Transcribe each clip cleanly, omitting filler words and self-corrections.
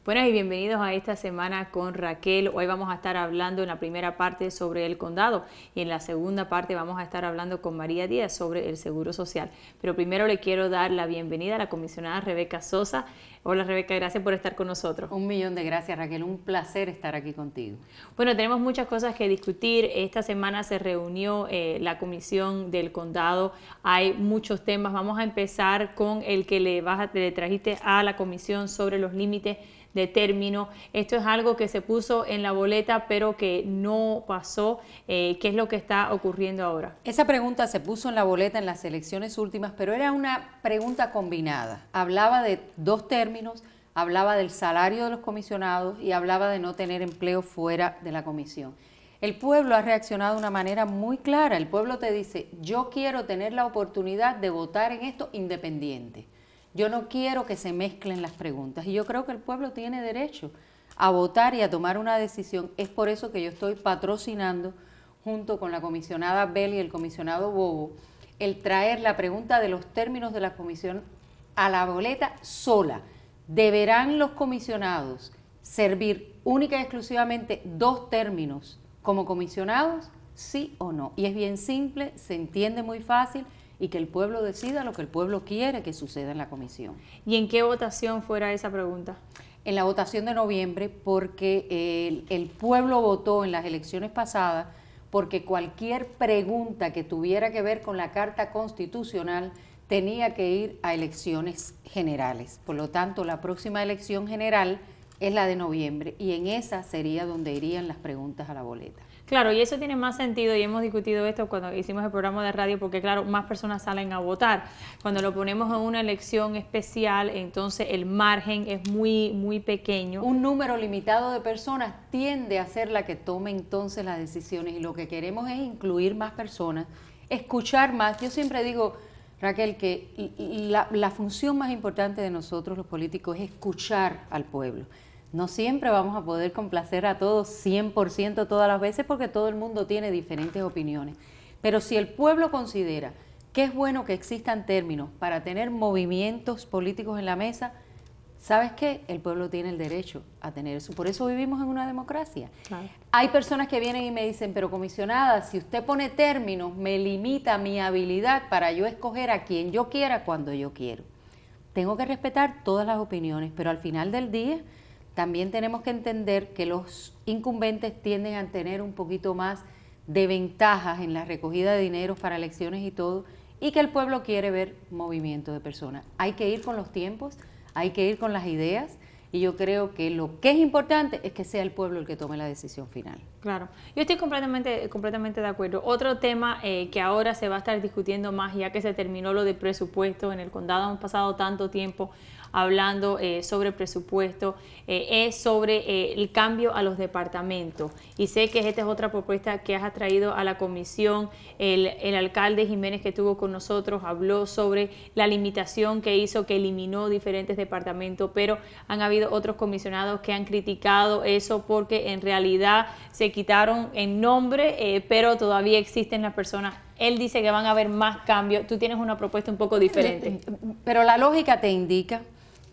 Buenas y bienvenidos a esta semana con Raquel. Hoy vamos a estar hablando en la primera parte sobre el condado y en la segunda parte vamos a estar hablando con María Díaz sobre el Seguro Social. Pero primero le quiero dar la bienvenida a la comisionada Rebeca Sosa. Hola Rebeca, gracias por estar con nosotros. Un millón de gracias, Raquel, un placer estar aquí contigo. Bueno, tenemos muchas cosas que discutir. Esta semana se reunió la comisión del condado. Hay muchos temas. Vamos a empezar con el que le trajiste a la comisión sobre los límites de término. Esto es algo que se puso en la boleta pero que no pasó. ¿Qué es lo que está ocurriendo ahora? Esa pregunta se puso en la boleta en las elecciones últimas, pero era una pregunta combinada. Hablaba de dos términos, hablaba del salario de los comisionados y hablaba de no tener empleo fuera de la comisión. El pueblo ha reaccionado de una manera muy clara. El pueblo te dice, yo quiero tener la oportunidad de votar en esto independiente. Yo no quiero que se mezclen las preguntas y yo creo que el pueblo tiene derecho a votar y a tomar una decisión. Es por eso que yo estoy patrocinando, junto con la comisionada Bell y el comisionado Bobo, el traer la pregunta de los términos de la comisión a la boleta sola. ¿Deberán los comisionados servir única y exclusivamente dos términos como comisionados? Sí o no. Y es bien simple, se entiende muy fácil, y que el pueblo decida lo que el pueblo quiere que suceda en la comisión. ¿Y en qué votación fuera esa pregunta? En la votación de noviembre, porque el pueblo votó en las elecciones pasadas porque cualquier pregunta que tuviera que ver con la Carta Constitucional tenía que ir a elecciones generales. Por lo tanto, la próxima elección general es la de noviembre y en esa sería donde irían las preguntas a la boleta. Claro, y eso tiene más sentido y hemos discutido esto cuando hicimos el programa de radio porque claro, más personas salen a votar. Cuando lo ponemos en una elección especial, entonces el margen es muy pequeño. Un número limitado de personas tiende a ser la que tome entonces las decisiones y lo que queremos es incluir más personas, escuchar más. Yo siempre digo, Raquel, que la función más importante de nosotros los políticos es escuchar al pueblo. No siempre vamos a poder complacer a todos 100% todas las veces porque todo el mundo tiene diferentes opiniones. Pero si el pueblo considera que es bueno que existan términos para tener movimientos políticos en la mesa, ¿sabes qué? El pueblo tiene el derecho a tener eso. Por eso vivimos en una democracia. Claro. Hay personas que vienen y me dicen, pero comisionada, si usted pone términos, me limita mi habilidad para yo escoger a quien yo quiera cuando yo quiero. Tengo que respetar todas las opiniones, pero al final del día también tenemos que entender que los incumbentes tienden a tener un poquito más de ventajas en la recogida de dinero para elecciones y todo, y que el pueblo quiere ver movimiento de personas. Hay que ir con los tiempos, hay que ir con las ideas, y yo creo que lo que es importante es que sea el pueblo el que tome la decisión final. Claro, yo estoy completamente de acuerdo. Otro tema que ahora se va a estar discutiendo más, ya que se terminó lo de presupuesto en el condado, hemos pasado tanto tiempo hablando sobre presupuesto, es sobre el cambio a los departamentos. Y sé que esta es otra propuesta que has traído a la comisión. El alcalde Jiménez que estuvo con nosotros habló sobre la limitación que hizo, que eliminó diferentes departamentos, pero han habido otros comisionados que han criticado eso porque en realidad se quitaron en nombre, pero todavía existen las personas. Él dice que van a haber más cambios. Tú tienes una propuesta un poco diferente. Pero la lógica te indica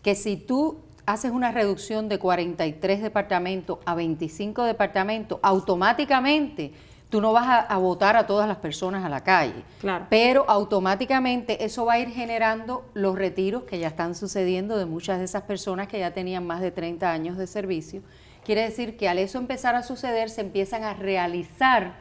que si tú haces una reducción de 43 departamentos a 25 departamentos, automáticamente tú no vas a votar a todas las personas a la calle. Claro. Pero automáticamente eso va a ir generando los retiros que ya están sucediendo de muchas de esas personas que ya tenían más de 30 años de servicio. Quiere decir que al eso empezar a suceder se empiezan a realizar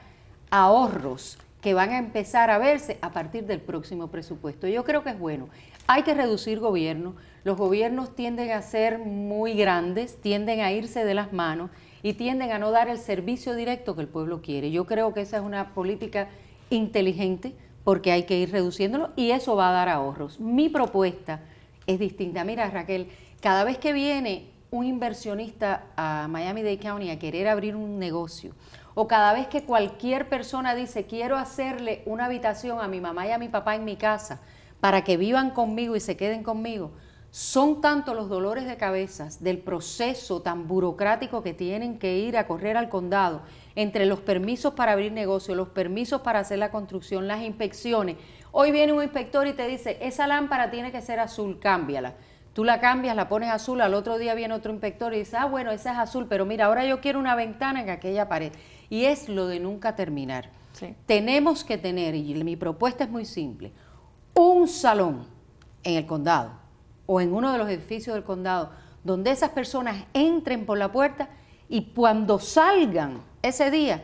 ahorros que van a empezar a verse a partir del próximo presupuesto. Yo creo que es bueno. Hay que reducir gobierno. Los gobiernos tienden a ser muy grandes, tienden a irse de las manos y tienden a no dar el servicio directo que el pueblo quiere. Yo creo que esa es una política inteligente porque hay que ir reduciéndolo y eso va a dar ahorros. Mi propuesta es distinta. Mira, Raquel, cada vez que viene un inversionista a Miami-Dade County a querer abrir un negocio, o cada vez que cualquier persona dice, quiero hacerle una habitación a mi mamá y a mi papá en mi casa para que vivan conmigo y se queden conmigo, son tantos los dolores de cabezas del proceso tan burocrático que tienen que ir a correr al condado, entre los permisos para abrir negocio, los permisos para hacer la construcción, las inspecciones. Hoy viene un inspector y te dice, esa lámpara tiene que ser azul, cámbiala. tú la cambias, la pones azul, al otro día viene otro inspector y dice, ah, bueno, esa es azul, pero mira, ahora yo quiero una ventana en aquella pared. Y es lo de nunca terminar. Sí. Tenemos que tener, y mi propuesta es muy simple, un salón en el condado o en uno de los edificios del condado donde esas personas entren por la puerta y cuando salgan ese día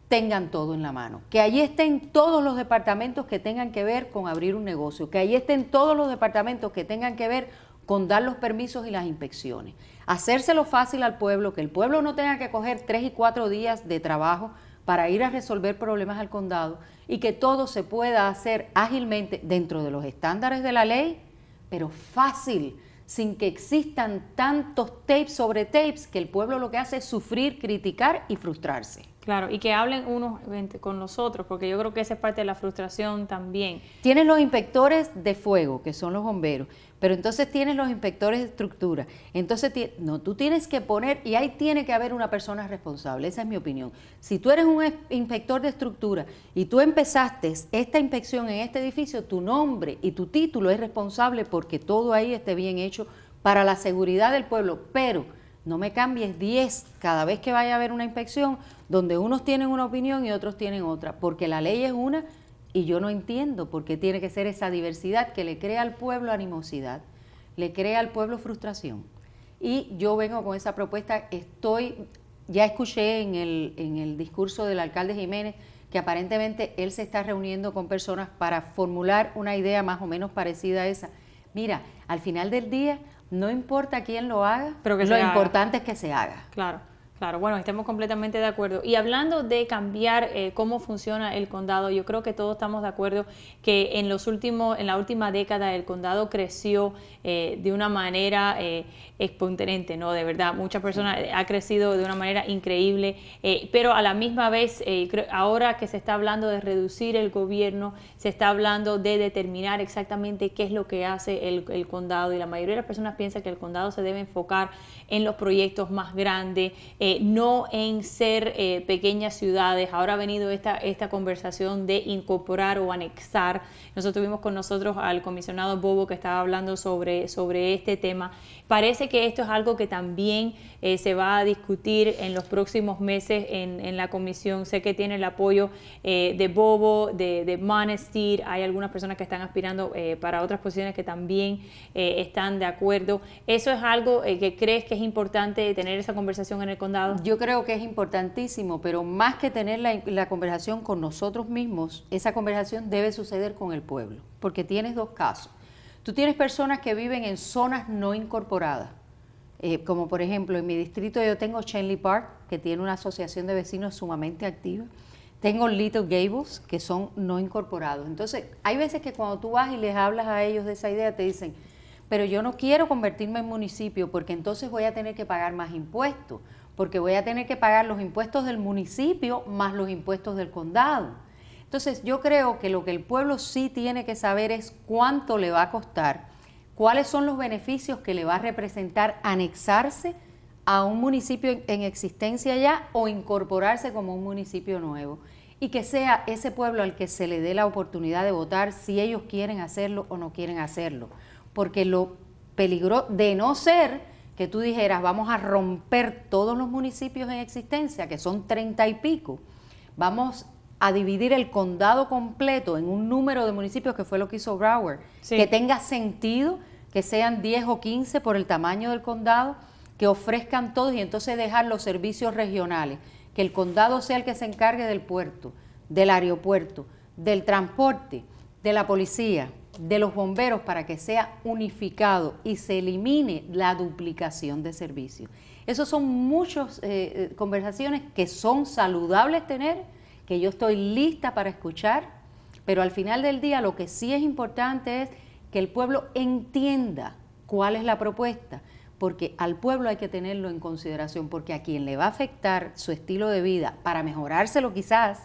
tengan todo en la mano, que allí estén todos los departamentos que tengan que ver con abrir un negocio, que allí estén todos los departamentos que tengan que ver con dar los permisos y las inspecciones, hacérselo fácil al pueblo, que el pueblo no tenga que coger 3 y 4 días de trabajo para ir a resolver problemas al condado y que todo se pueda hacer ágilmente dentro de los estándares de la ley, pero fácil, sin que existan tantos tapes sobre tapes que el pueblo lo que hace es sufrir, criticar y frustrarse. Claro, y que hablen unos con los otros, porque yo creo que esa es parte de la frustración también. Tienes los inspectores de fuego, que son los bomberos, pero entonces tienes los inspectores de estructura. Entonces, no, tú tienes que poner, y ahí tiene que haber una persona responsable, esa es mi opinión. Si tú eres un inspector de estructura y tú empezaste esta inspección en este edificio, tu nombre y tu título es responsable porque todo ahí esté bien hecho para la seguridad del pueblo, pero no me cambies 10 cada vez que vaya a haber una inspección donde unos tienen una opinión y otros tienen otra, porque la ley es una y yo no entiendo por qué tiene que ser esa diversidad que le crea al pueblo animosidad, le crea al pueblo frustración. Y yo vengo con esa propuesta, ya escuché en el discurso del alcalde Jiménez que aparentemente él se está reuniendo con personas para formular una idea más o menos parecida a esa. Mira, al final del día, no importa quién lo haga, pero lo importante es que se haga. Claro, claro, bueno, estamos completamente de acuerdo. Y hablando de cambiar cómo funciona el condado, yo creo que todos estamos de acuerdo que en la última década el condado creció de una manera exponente, ¿no? De verdad, muchas personas ha crecido de una manera increíble, pero a la misma vez, ahora que se está hablando de reducir el gobierno, se está hablando de determinar exactamente qué es lo que hace el condado, y la mayoría de las personas piensa que el condado se debe enfocar en los proyectos más grandes, no en ser pequeñas ciudades. Ahora ha venido esta conversación de incorporar o anexar. Nosotros tuvimos con nosotros al comisionado Bobo que estaba hablando sobre este tema. Parece que esto es algo que también se va a discutir en los próximos meses en la comisión. Sé que tiene el apoyo de Bobo, de Monastir. Hay algunas personas que están aspirando para otras posiciones que también están de acuerdo. ¿Eso es algo que crees que es importante tener esa conversación en el condado? Yo creo que es importantísimo, pero más que tener la conversación con nosotros mismos, esa conversación debe suceder con el pueblo, porque tienes dos casos. Tú tienes personas que viven en zonas no incorporadas, como por ejemplo en mi distrito yo tengo Shenley Park, que tiene una asociación de vecinos sumamente activa. Tengo Little Gables, que son no incorporados. Entonces, hay veces que cuando tú vas y les hablas a ellos de esa idea, te dicen, pero yo no quiero convertirme en municipio porque entonces voy a tener que pagar más impuestos, porque voy a tener que pagar los impuestos del municipio más los impuestos del condado. Entonces, yo creo que lo que el pueblo sí tiene que saber es cuánto le va a costar, cuáles son los beneficios que le va a representar anexarse a un municipio en existencia ya o incorporarse como un municipio nuevo, y que sea ese pueblo al que se le dé la oportunidad de votar si ellos quieren hacerlo o no quieren hacerlo. Porque lo peligroso de no ser que tú dijeras vamos a romper todos los municipios en existencia, que son 30 y pico, vamos a dividir el condado completo en un número de municipios, que fue lo que hizo Broward, sí, que tenga sentido, que sean 10 o 15 por el tamaño del condado, que ofrezcan todos, y entonces dejar los servicios regionales, que el condado sea el que se encargue del puerto, del aeropuerto, del transporte, de la policía, de los bomberos, para que sea unificado y se elimine la duplicación de servicios. Esas son muchas conversaciones que son saludables tener, que yo estoy lista para escuchar, pero al final del día lo que sí es importante es que el pueblo entienda cuál es la propuesta, porque al pueblo hay que tenerlo en consideración, porque a quien le va a afectar su estilo de vida para mejorárselo quizás,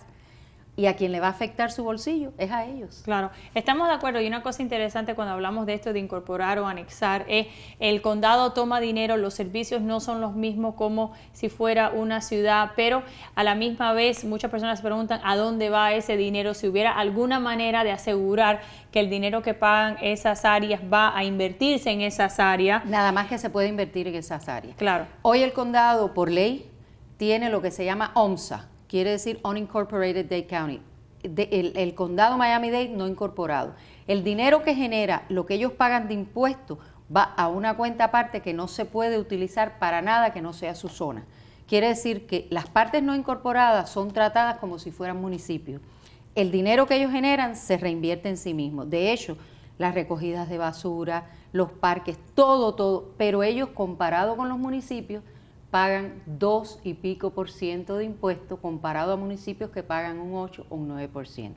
y a quien le va a afectar su bolsillo es a ellos. Claro, estamos de acuerdo. Y una cosa interesante cuando hablamos de esto de incorporar o anexar es el condado toma dinero, los servicios no son los mismos como si fuera una ciudad, pero a la misma vez muchas personas se preguntan a dónde va ese dinero, si hubiera alguna manera de asegurar que el dinero que pagan esas áreas va a invertirse en esas áreas. Nada más que se puede invertir en esas áreas. Claro. Hoy el condado, por ley, tiene lo que se llama OMSA, quiere decir Unincorporated Dade County, el condado Miami-Dade no incorporado. El dinero que genera, lo que ellos pagan de impuestos, va a una cuenta aparte que no se puede utilizar para nada que no sea su zona. Quiere decir que las partes no incorporadas son tratadas como si fueran municipios. El dinero que ellos generan se reinvierte en sí mismo. De hecho, las recogidas de basura, los parques, todo, pero ellos comparado con los municipios, pagan 2 y pico % de impuestos comparado a municipios que pagan un 8 o un 9%.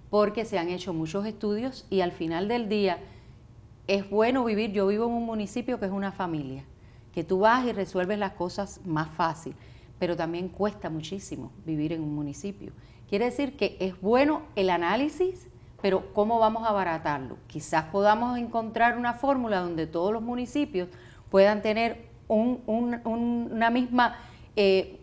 Porque se han hecho muchos estudios y al final del día es bueno vivir. Yo vivo en un municipio que es una familia, que tú vas y resuelves las cosas más fácil, pero también cuesta muchísimo vivir en un municipio. Quiere decir que es bueno el análisis, pero ¿cómo vamos a abaratarlo? Quizás podamos encontrar una fórmula donde todos los municipios puedan tener una misma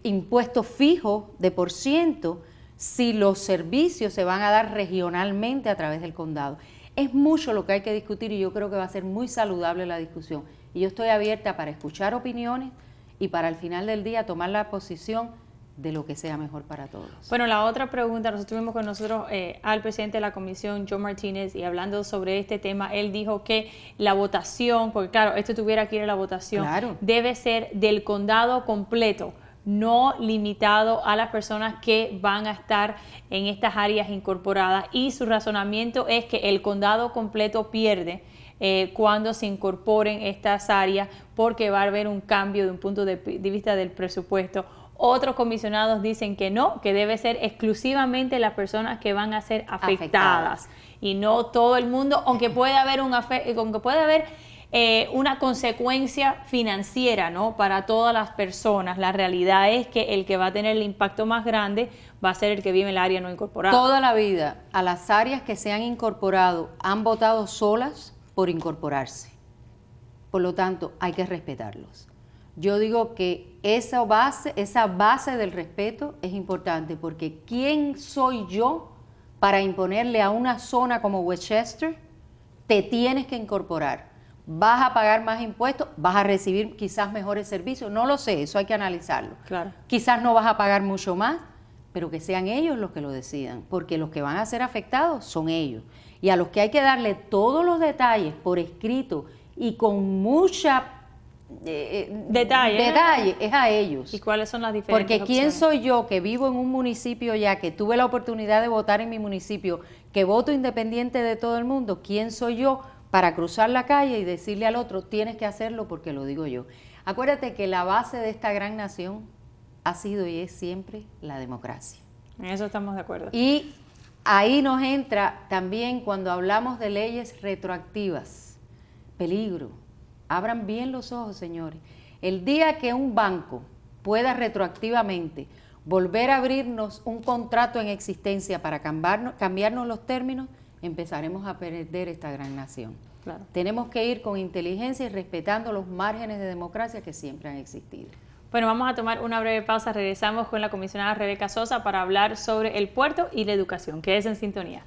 impuesto fijo de % si los servicios se van a dar regionalmente a través del condado. Es mucho lo que hay que discutir y yo creo que va a ser muy saludable la discusión. Y yo estoy abierta para escuchar opiniones y para al final del día tomar la posición de lo que sea mejor para todos. Bueno, la otra pregunta, nosotros tuvimos con nosotros al presidente de la comisión, Joe Martínez, y hablando sobre este tema, él dijo que la votación, porque claro, esto tuviera que ir a la votación, claro, debe ser del condado completo, no limitado a las personas que van a estar en estas áreas incorporadas, y su razonamiento es que el condado completo pierde cuando se incorporen estas áreas porque va a haber un cambio de un punto de vista del presupuesto. Otros comisionados dicen que no, que debe ser exclusivamente las personas que van a ser afectadas y no todo el mundo, aunque puede haber una consecuencia financiera, ¿no?, para todas las personas. La realidad es que el que va a tener el impacto más grande va a ser el que vive en el área no incorporada. Toda la vida, a las áreas que se han incorporado han votado solas por incorporarse. Por lo tanto, hay que respetarlos. Yo digo que esa base del respeto es importante, porque ¿quién soy yo para imponerle a una zona como Westchester? Te tienes que incorporar. ¿Vas a pagar más impuestos? ¿Vas a recibir quizás mejores servicios? No lo sé, eso hay que analizarlo. Claro. Quizás no vas a pagar mucho más, pero que sean ellos los que lo decidan, porque los que van a ser afectados son ellos. Y a los que hay que darle todos los detalles por escrito y con mucha detalle es a ellos. ¿Y cuáles son las diferentes Porque ¿quién opciones? soy yo que vivo en un municipio ya, que tuve la oportunidad de votar en mi municipio, que voto independiente de todo el mundo? ¿Quién soy yo para cruzar la calle y decirle al otro, tienes que hacerlo porque lo digo yo? Acuérdate que la base de esta gran nación ha sido y es siempre la democracia. En eso estamos de acuerdo. Y ahí nos entra también cuando hablamos de leyes retroactivas. Peligro. Abran bien los ojos, señores. El día que un banco pueda retroactivamente volver a abrirnos un contrato en existencia para cambiarnos los términos, empezaremos a perder esta gran nación. Claro. Tenemos que ir con inteligencia y respetando los márgenes de democracia que siempre han existido. Bueno, vamos a tomar una breve pausa. Regresamos con la comisionada Rebeca Sosa para hablar sobre el puerto y la educación. Quédense en sintonía.